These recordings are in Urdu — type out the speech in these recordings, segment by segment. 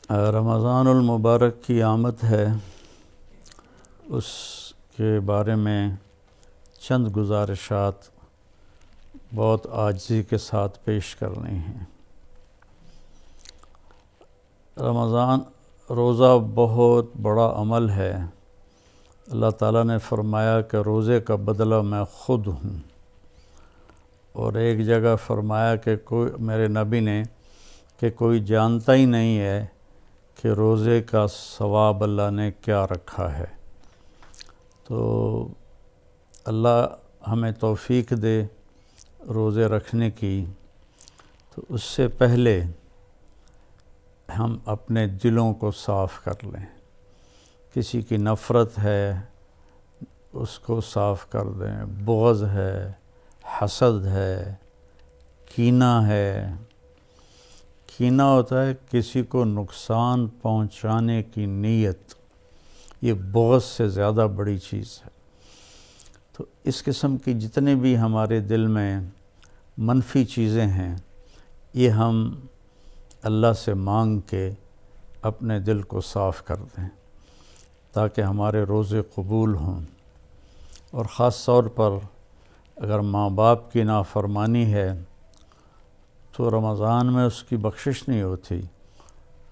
رمضان المبارک کی آمد ہے، اس کے بارے میں چند گزارشات بہت عاجزی کے ساتھ پیش کرنی ہیں۔ رمضان روزہ بہت بڑا عمل ہے۔ اللہ تعالیٰ نے فرمایا کہ روزے کا بدلہ میں خود ہوں، اور ایک جگہ فرمایا کہ میرے نبی نے کہ کوئی جانتا ہی نہیں ہے کہ روزے کا ثواب اللہ نے کیا رکھا ہے۔ تو اللہ ہمیں توفیق دے روزے رکھنے کی۔ تو اس سے پہلے ہم اپنے دلوں کو صاف کر لیں۔ کسی کی نفرت ہے اس کو صاف کر دیں، بغض ہے، حسد ہے، کینہ ہے۔ کینہ ہوتا ہے کسی کو نقصان پہنچانے کی نیت، یہ بغض سے زیادہ بڑی چیز ہے۔ تو اس قسم کی جتنے بھی ہمارے دل میں منفی چیزیں ہیں، یہ ہم اللہ سے مانگ کے اپنے دل کو صاف کر دیں تاکہ ہمارے روزے قبول ہوں۔ اور خاص طور پر اگر ماں باپ کی نافرمانی ہے تو رمضان میں اس کی بخشش نہیں ہوتی۔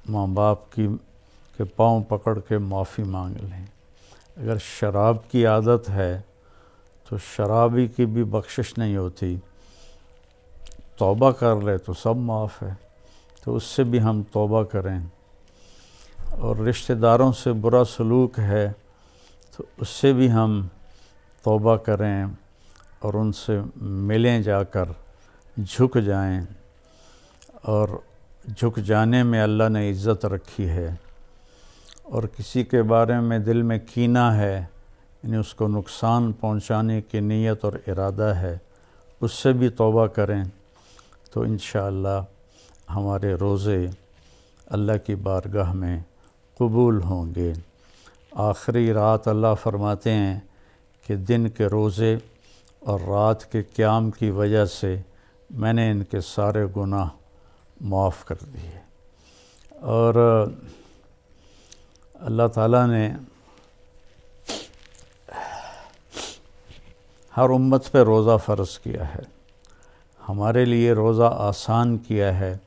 ماں باپ کے پاؤں پکڑ کے معافی مانگ لیں۔ اگر شراب کی عادت ہے تو شرابی کی بھی بخشش نہیں ہوتی، توبہ کر لے تو سب معاف ہے۔ تو اس سے بھی ہم توبہ کریں۔ اور رشتہ داروں سے برا سلوک ہے تو اس سے بھی ہم توبہ کریں اور ان سے ملیں، جا کر جھک جائیں۔ اور جھک جانے میں اللہ نے عزت رکھی ہے۔ اور کسی کے بارے میں دل میں کینہ ہے، یعنی اس کو نقصان پہنچانے کی نیت اور ارادہ ہے، اس سے بھی توبہ کریں تو انشاءاللہ ہمارے روزے اللہ کی بارگاہ میں قبول ہوں گے۔ آخری رات اللہ فرماتے ہیں کہ دن کے روزے اور رات کے قیام کی وجہ سے میں نے ان کے سارے گناہ معاف کر دیے۔ اور اللہ تعالیٰ نے ہر امت پہ روزہ فرض کیا ہے۔ ہمارے لیے روزہ آسان کیا ہے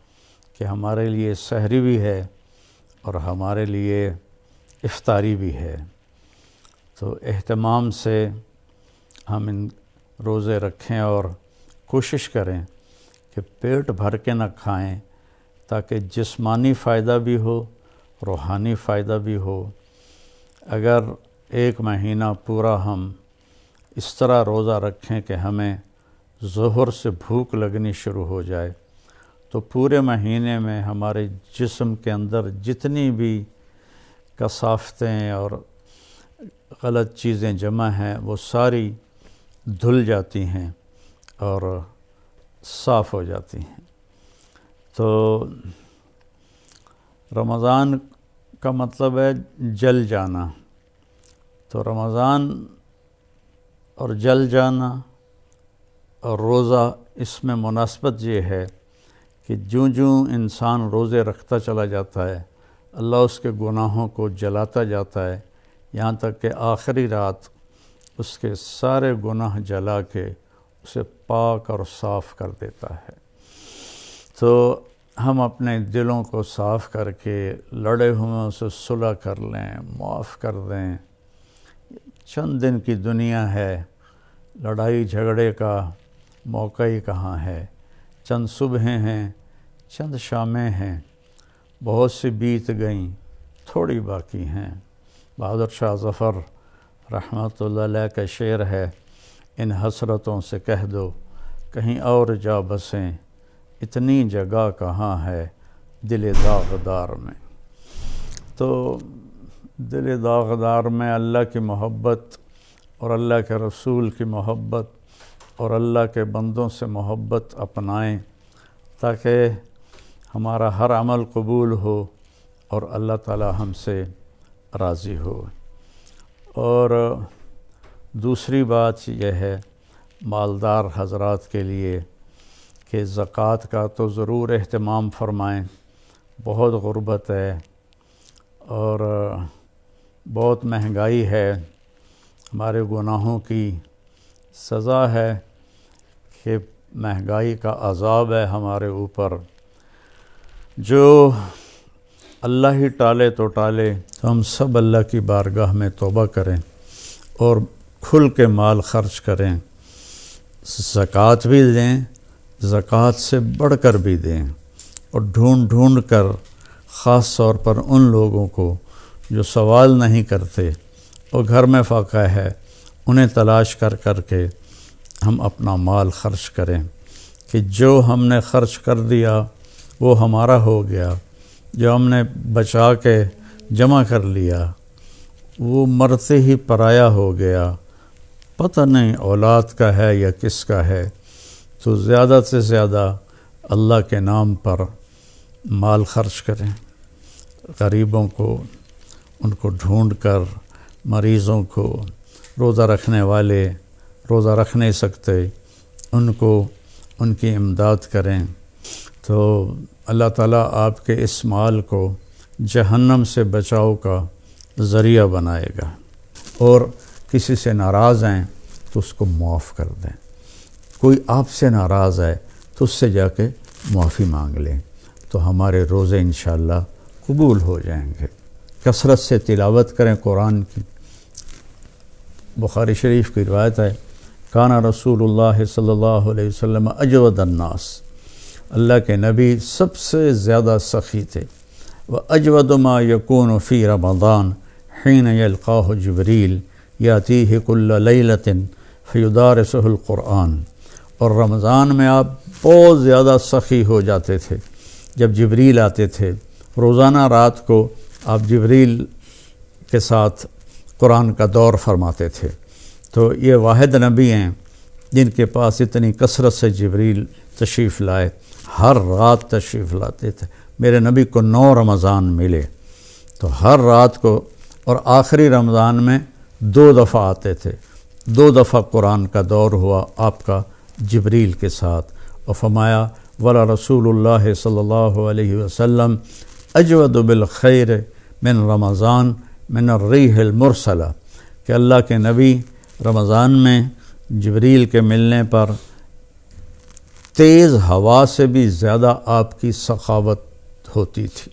کہ ہمارے لیے سحری بھی ہے اور ہمارے لیے افطاری بھی ہے۔ تو اہتمام سے ہم ان روزے رکھیں اور کوشش کریں کہ پیٹ بھر کے نہ کھائیں تاکہ جسمانی فائدہ بھی ہو، روحانی فائدہ بھی ہو۔ اگر ایک مہینہ پورا ہم اس طرح روزہ رکھیں کہ ہمیں ظہر سے بھوک لگنی شروع ہو جائے تو پورے مہینے میں ہمارے جسم کے اندر جتنی بھی کثافتیں اور غلط چیزیں جمع ہیں وہ ساری دھل جاتی ہیں اور صاف ہو جاتی ہیں۔ تو رمضان کا مطلب ہے جل جانا۔ تو رمضان اور جل جانا اور روزہ، اس میں مناسبت یہ ہے کہ جوں انسان روزے رکھتا چلا جاتا ہے اللہ اس کے گناہوں کو جلاتا جاتا ہے، یہاں تک کہ آخری رات اس کے سارے گناہ جلا کے اسے پاک اور صاف کر دیتا ہے۔ تو ہم اپنے دلوں کو صاف کر کے لڑے ہوئے سے صلح کر لیں، معاف کر دیں۔ چند دن کی دنیا ہے، لڑائی جھگڑے کا موقع ہی کہاں ہے۔ چند صبحیں ہیں، چند شامیں ہیں، بہت سی بیت گئیں، تھوڑی باقی ہیں۔ بہادر شاہ ظفر رحمۃ اللہ علیہ کا شعر ہے، ان حسرتوں سے کہہ دو کہیں اور جا بسیں، اتنی جگہ کہاں ہے دل داغدار میں۔ تو دل داغدار میں اللہ کی محبت اور اللہ کے رسول کی محبت اور اللہ کے بندوں سے محبت اپنائیں تاکہ ہمارا ہر عمل قبول ہو اور اللہ تعالی ہم سے راضی ہو۔ اور دوسری بات یہ ہے مالدار حضرات کے لیے کہ زکوٰۃ کا تو ضرور اہتمام فرمائیں۔ بہت غربت ہے، اور بہت مہنگائی ہے، ہمارے گناہوں کی سزا ہے کہ مہنگائی کا عذاب ہے ہمارے اوپر۔ جو اللہ ہی ٹالے تو ٹالے، تو ہم سب اللہ کی بارگاہ میں توبہ کریں اور کھل کے مال خرچ کریں، زکوٰۃ بھی دیں، زکوٰۃ سے بڑھ کر بھی دیں، اور ڈھونڈ ڈھونڈ کر خاص طور پر ان لوگوں کو جو سوال نہیں کرتے اور گھر میں فاقہ ہے، انہیں تلاش کر کر کے ہم اپنا مال خرچ کریں کہ جو ہم نے خرچ کر دیا وہ ہمارا ہو گیا، جو ہم نے بچا کے جمع کر لیا وہ مرتے ہی پرایا ہو گیا، پتہ نہیں اولاد کا ہے یا کس کا ہے۔ تو زیادہ سے زیادہ اللہ کے نام پر مال خرچ کریں، غریبوں کو، ان کو ڈھونڈ کر، مریضوں کو، روزہ رکھنے والے روزہ رکھ نہیں سکتے ان کو ان کی امداد کریں، تو اللہ تعالیٰ آپ کے اس مال کو جہنم سے بچاؤ کا ذریعہ بنائے گا۔ اور کسی سے ناراض ہیں تو اس کو معاف کر دیں، کوئی آپ سے ناراض ہے تو اس سے جا کے معافی مانگ لیں، تو ہمارے روزے انشاءاللہ قبول ہو جائیں گے۔ کثرت سے تلاوت کریں قرآن کی۔ بخاری شریف کی روایت ہے، کانا رسول اللہ صلی اللہ علیہ وسلم اجود الناس، اللہ کے نبی سب سے زیادہ سخی تھے، وَأَجْوَدُ مَا يَكُونُ فِي رَمَضَانَ حِينَ يَلْقَاهُ جِبْرِيلُ يَأْتِيهِ كُلَّ لَيْلَةٍ فَيُدَارِسُهُ الْقُرْآنَ، اور رمضان میں آپ بہت زیادہ سخی ہو جاتے تھے جب جبریل آتے تھے، روزانہ رات کو آپ جبریل کے ساتھ قرآن کا دور فرماتے تھے۔ تو یہ واحد نبی ہیں جن کے پاس اتنی کثرت سے جبریل تشریف لائے، ہر رات تشریف لاتے تھے۔ میرے نبی کو 9 رمضان ملے، تو ہر رات کو، اور آخری رمضان میں 2 دفعہ آتے تھے، 2 دفعہ قرآن کا دور ہوا آپ کا جبریل کے ساتھ، اور فرمایا ولا رسول اللہ صلی اللہ علیہ وسلم اجود بالخیر من رمضان من الریح المرسلہ، کہ اللہ کے نبی رمضان میں جبریل کے ملنے پر تیز ہوا سے بھی زیادہ آپ کی سخاوت ہوتی تھی۔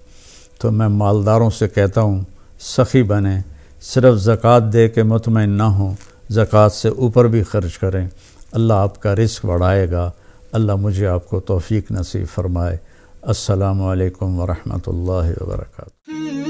تو میں مالداروں سے کہتا ہوں سخی بنیں، صرف زکوٰۃ دے کے مطمئن نہ ہوں، زکوٰۃ سے اوپر بھی خرچ کریں، اللہ آپ کا رزق بڑھائے گا۔ اللہ مجھے آپ کو توفیق نصیب فرمائے۔ السلام علیکم ورحمۃ اللہ وبرکاتہ۔